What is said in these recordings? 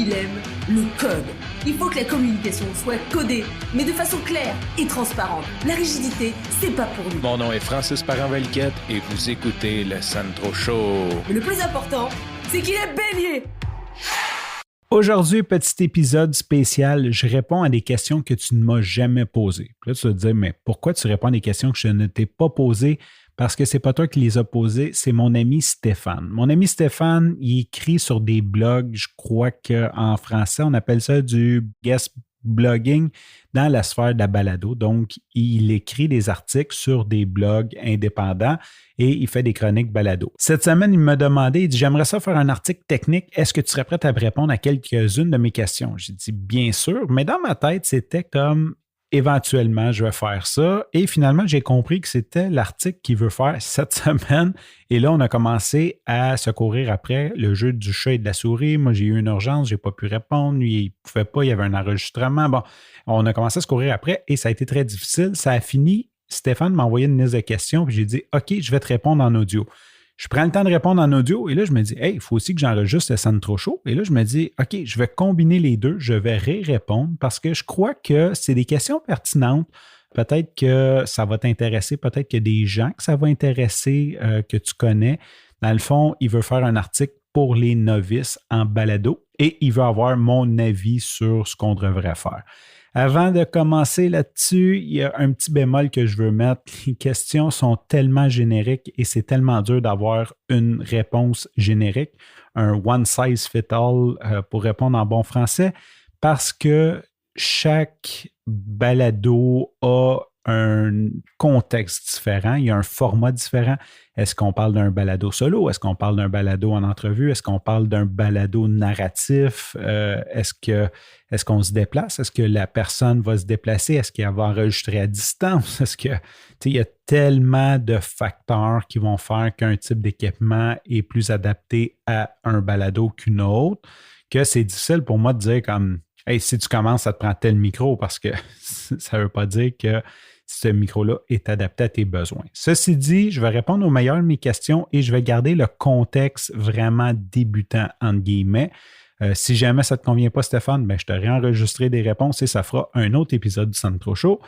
il aime le code. Il faut que la communication soit codée, mais de façon claire et transparente. La rigidité, c'est pas pour nous. Mon nom est Francis Parent-Valquette et vous écoutez le Sandro Show. Mais le plus important, c'est qu'il est bélier. Aujourd'hui, petit épisode spécial, je réponds à des questions que tu ne m'as jamais posées. Puis là, tu vas te dire, mais pourquoi tu réponds à des questions que je ne t'ai pas posées? Parce que c'est pas toi qui les as posées, c'est mon ami Stéphane. Mon ami Stéphane, il écrit sur des blogs, je crois qu'en français, on appelle ça du guest blogging dans la sphère de la balado. Donc, il écrit des articles sur des blogs indépendants et il fait des chroniques balado. Cette semaine, il m'a demandé, il dit, j'aimerais ça faire un article technique. Est-ce que tu serais prêt à me répondre à quelques-unes de mes questions? J'ai dit, bien sûr, mais dans ma tête, c'était comme, éventuellement, je vais faire ça. Et finalement, j'ai compris que c'était l'article qu'il veut faire cette semaine. Et là, on a commencé à se courir après le jeu du chat et de la souris. Moi, j'ai eu une urgence, je n'ai pas pu répondre. Lui, il ne pouvait pas, il y avait un enregistrement. Bon, on a commencé à se courir après et ça a été très difficile. Ça a fini. Stéphane m'a envoyé une liste de questions, puis j'ai dit, OK, je vais te répondre en audio. Je prends le temps de répondre en audio et là, je me dis, hey, il faut aussi que j'enregistre le Sandro Show. Et là, je me dis, OK, je vais combiner les deux, je vais répondre parce que je crois que c'est des questions pertinentes. Peut-être que ça va t'intéresser, peut-être qu'il y a des gens que ça va intéresser que tu connais. Dans le fond, il veut faire un article pour les novices en balado et il veut avoir mon avis sur ce qu'on devrait faire. Avant de commencer là-dessus, il y a un petit bémol que je veux mettre. Les questions sont tellement génériques et c'est tellement dur d'avoir une réponse générique, un one size fit all pour répondre en bon français, parce que chaque balado a un contexte différent, il y a un format différent. Est-ce qu'on parle d'un balado solo? Est-ce qu'on parle d'un balado en entrevue? Est-ce qu'on parle d'un balado narratif? Est-ce qu'on se déplace? Est-ce que la personne va se déplacer? Est-ce qu'elle va enregistrer à distance? Il y a tellement de facteurs qui vont faire qu'un type d'équipement est plus adapté à un balado qu'une autre, que c'est difficile pour moi de dire comme hey, si tu commences, ça te prend tel micro parce que ça ne veut pas dire que ce micro-là est adapté à tes besoins. Ceci dit, je vais répondre aux meilleures de mes questions et je vais garder le contexte vraiment débutant, entre guillemets. Si jamais ça ne te convient pas, Stéphane, ben, je te réenregistrerai des réponses et ça fera un autre épisode du Sandro Show.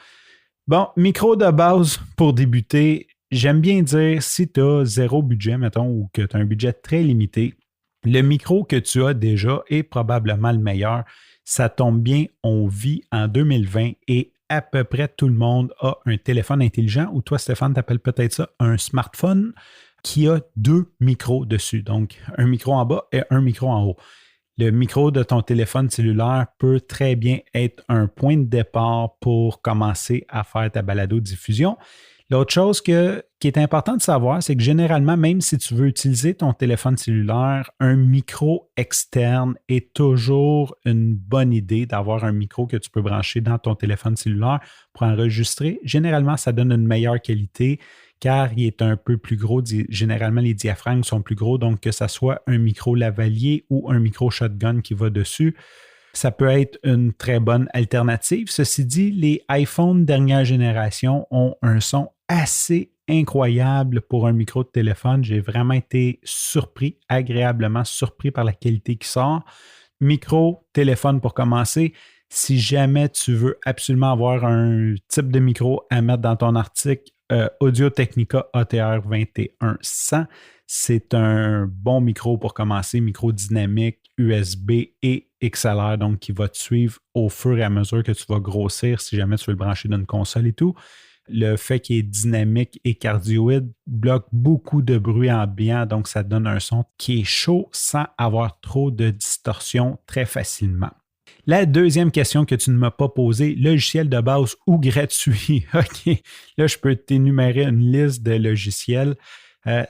Bon, micro de base pour débuter. J'aime bien dire, si tu as zéro budget, mettons, ou que tu as un budget très limité, le micro que tu as déjà est probablement le meilleur. Ça tombe bien, on vit en 2020 et à peu près tout le monde a un téléphone intelligent ou toi, Stéphane, tu appelles peut-être ça un smartphone qui a deux micros dessus. Donc, un micro en bas et un micro en haut. Le micro de ton téléphone cellulaire peut très bien être un point de départ pour commencer à faire ta balado-diffusion. L'autre chose qui est important de savoir, c'est que généralement, même si tu veux utiliser ton téléphone cellulaire, un micro externe est toujours une bonne idée d'avoir un micro que tu peux brancher dans ton téléphone cellulaire pour enregistrer. Généralement, ça donne une meilleure qualité car il est un peu plus gros. Généralement, les diaphragmes sont plus gros, donc que ce soit un micro lavalier ou un micro shotgun qui va dessus, ça peut être une très bonne alternative. Ceci dit, les iPhones dernière génération ont un son assez incroyable pour un micro de téléphone. J'ai vraiment été surpris, agréablement surpris par la qualité qui sort. Micro, téléphone pour commencer. Si jamais tu veux absolument avoir un type de micro à mettre dans ton article, Audio-Technica ATR 2100, c'est un bon micro pour commencer, micro dynamique, USB et XLR, donc qui va te suivre au fur et à mesure que tu vas grossir si jamais tu veux le brancher dans une console et tout. Le fait qu'il est dynamique et cardioïde bloque beaucoup de bruit ambiant, donc ça donne un son qui est chaud sans avoir trop de distorsion très facilement. La deuxième question que tu ne m'as pas posée, logiciel de base ou gratuit? OK, là, je peux t'énumérer une liste de logiciels.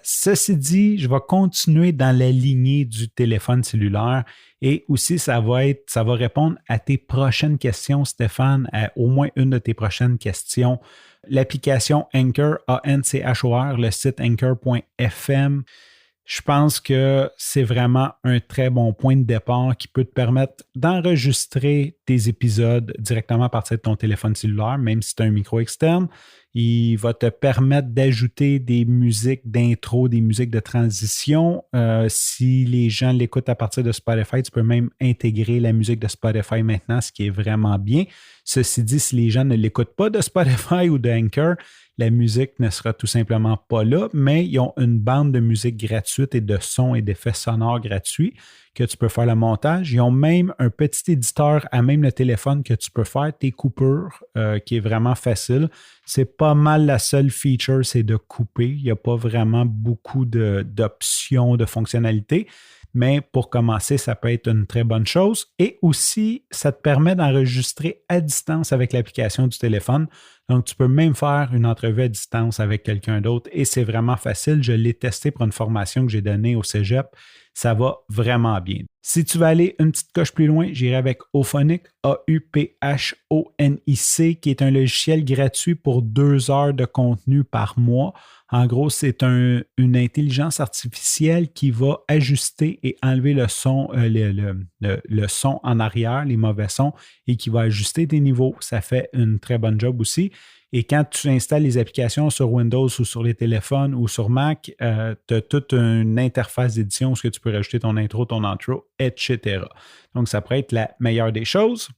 Ceci dit, je vais continuer dans la lignée du téléphone cellulaire et aussi ça va répondre à tes prochaines questions, Stéphane, à au moins une de tes prochaines questions. L'application Anchor, A-N-C-H-O-R, le site anchor.fm, je pense que c'est vraiment un très bon point de départ qui peut te permettre d'enregistrer tes épisodes directement à partir de ton téléphone cellulaire, même si tu as un micro externe. Il va te permettre d'ajouter des musiques d'intro, des musiques de transition. Si les gens l'écoutent à partir de Spotify, tu peux même intégrer la musique de Spotify maintenant, ce qui est vraiment bien. Ceci dit, si les gens ne l'écoutent pas de Spotify ou de Anchor, la musique ne sera tout simplement pas là, mais ils ont une bande de musique gratuite et de sons et d'effets sonores gratuits que tu peux faire le montage. Ils ont même un petit éditeur à même le téléphone que tu peux faire tes coupures, qui est vraiment facile. C'est pas mal la seule feature, c'est de couper. Il n'y a pas vraiment beaucoup d'options, de fonctionnalités. Mais pour commencer, ça peut être une très bonne chose. Et aussi, ça te permet d'enregistrer à distance avec l'application du téléphone. Donc, tu peux même faire une entrevue à distance avec quelqu'un d'autre et c'est vraiment facile. Je l'ai testé pour une formation que j'ai donnée au Cégep. Ça va vraiment bien. Si tu veux aller une petite coche plus loin, j'irai avec Auphonic, Auphonic, qui est un logiciel gratuit pour 2 heures de contenu par mois. En gros, c'est une intelligence artificielle qui va ajuster et enlever le son, le son en arrière, les mauvais sons, et qui va ajuster tes niveaux. Ça fait une très bonne job aussi. Et quand tu installes les applications sur Windows ou sur les téléphones ou sur Mac, tu as toute une interface d'édition où tu peux rajouter ton intro, ton outro, etc. Donc, ça pourrait être la meilleure des choses.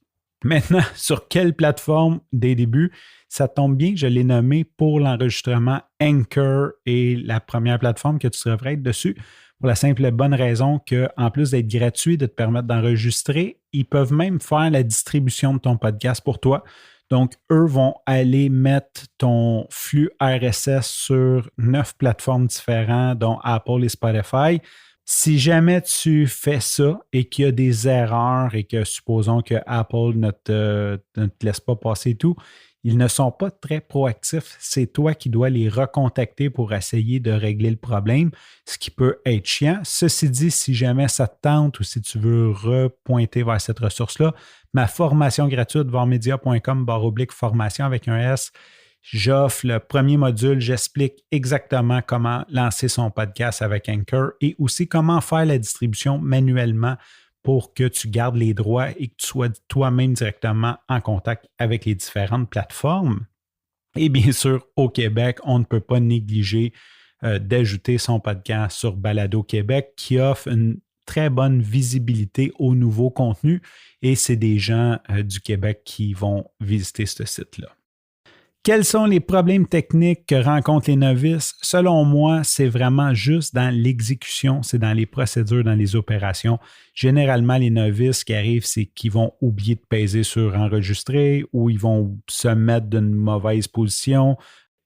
Maintenant, sur quelle plateforme des débuts? Ça tombe bien, je l'ai nommé pour l'enregistrement Anchor et la première plateforme que tu devrais être dessus pour la simple et bonne raison qu'en plus d'être gratuit, de te permettre d'enregistrer, ils peuvent même faire la distribution de ton podcast pour toi. Donc, eux vont aller mettre ton flux RSS sur 9 plateformes différentes, dont Apple et Spotify. Si jamais tu fais ça et qu'il y a des erreurs et que supposons que Apple ne te laisse pas passer tout, ils ne sont pas très proactifs. C'est toi qui dois les recontacter pour essayer de régler le problème, ce qui peut être chiant. Ceci dit, si jamais ça te tente ou si tu veux repointer vers cette ressource-là, ma formation gratuite varmedia.com/formation avec un S, j'offre le premier module, j'explique exactement comment lancer son podcast avec Anchor et aussi comment faire la distribution manuellement pour que tu gardes les droits et que tu sois toi-même directement en contact avec les différentes plateformes. Et bien sûr, au Québec, on ne peut pas négliger d'ajouter son podcast sur Balado Québec qui offre une très bonne visibilité au nouveau contenu et c'est des gens du Québec qui vont visiter ce site-là. Quels sont les problèmes techniques que rencontrent les novices? Selon moi, c'est vraiment juste dans l'exécution, c'est dans les procédures, dans les opérations. Généralement, les novices qui arrivent, c'est qu'ils vont oublier de peser sur enregistrer ou ils vont se mettre d'une mauvaise position.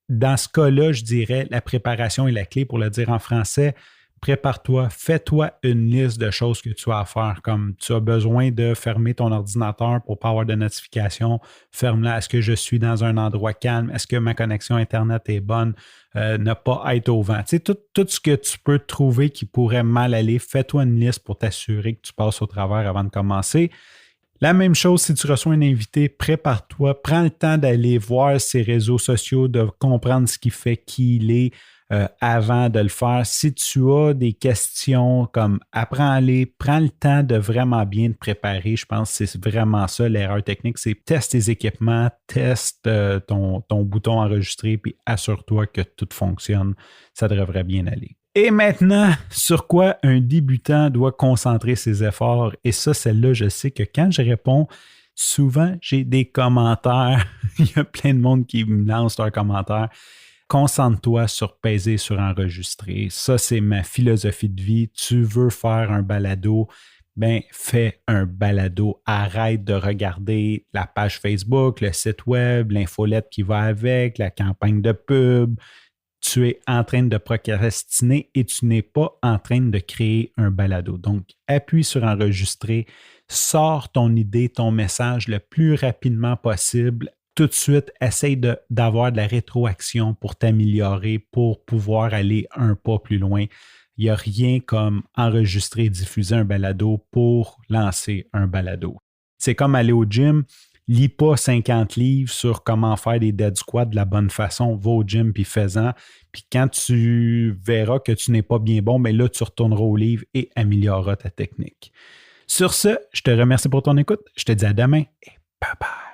Dans ce cas-là, je dirais la préparation est la clé pour le dire en français. Prépare-toi, fais-toi une liste de choses que tu as à faire, comme tu as besoin de fermer ton ordinateur pour ne pas avoir de notifications, ferme-la. Est-ce que je suis dans un endroit calme? Est-ce que ma connexion Internet est bonne? Ne pas être au vent. Tu sais, tout ce que tu peux trouver qui pourrait mal aller, fais-toi une liste pour t'assurer que tu passes au travers avant de commencer. La même chose, si tu reçois un invité, prépare-toi, prends le temps d'aller voir ses réseaux sociaux, de comprendre ce qu'il fait, qui il est, avant de le faire. Si tu as des questions comme apprends-les, prends le temps de vraiment bien te préparer. Je pense que c'est vraiment ça l'erreur technique, c'est teste tes équipements, teste ton bouton enregistrer, puis assure-toi que tout fonctionne. Ça devrait bien aller. Et maintenant, sur quoi un débutant doit concentrer ses efforts? Et ça, celle-là, je sais que quand je réponds, souvent, j'ai des commentaires. Il y a plein de monde qui me lance leurs commentaires. Concentre-toi sur peser sur enregistrer. Ça, c'est ma philosophie de vie. Tu veux faire un balado, ben fais un balado. Arrête de regarder la page Facebook, le site web, l'infolette qui va avec, la campagne de pub. Tu es en train de procrastiner et tu n'es pas en train de créer un balado. Donc, appuie sur enregistrer, sors ton idée, ton message le plus rapidement possible. Tout de suite, essaye d'avoir de la rétroaction pour t'améliorer, pour pouvoir aller un pas plus loin. Il n'y a rien comme enregistrer et diffuser un balado pour lancer un balado. C'est comme aller au gym. Lis pas 50 livres sur comment faire des dead squats de la bonne façon. Va au gym puis fais-en. Puis quand tu verras que tu n'es pas bien bon, bien là, tu retourneras au livre et amélioreras ta technique. Sur ce, je te remercie pour ton écoute. Je te dis à demain et bye bye.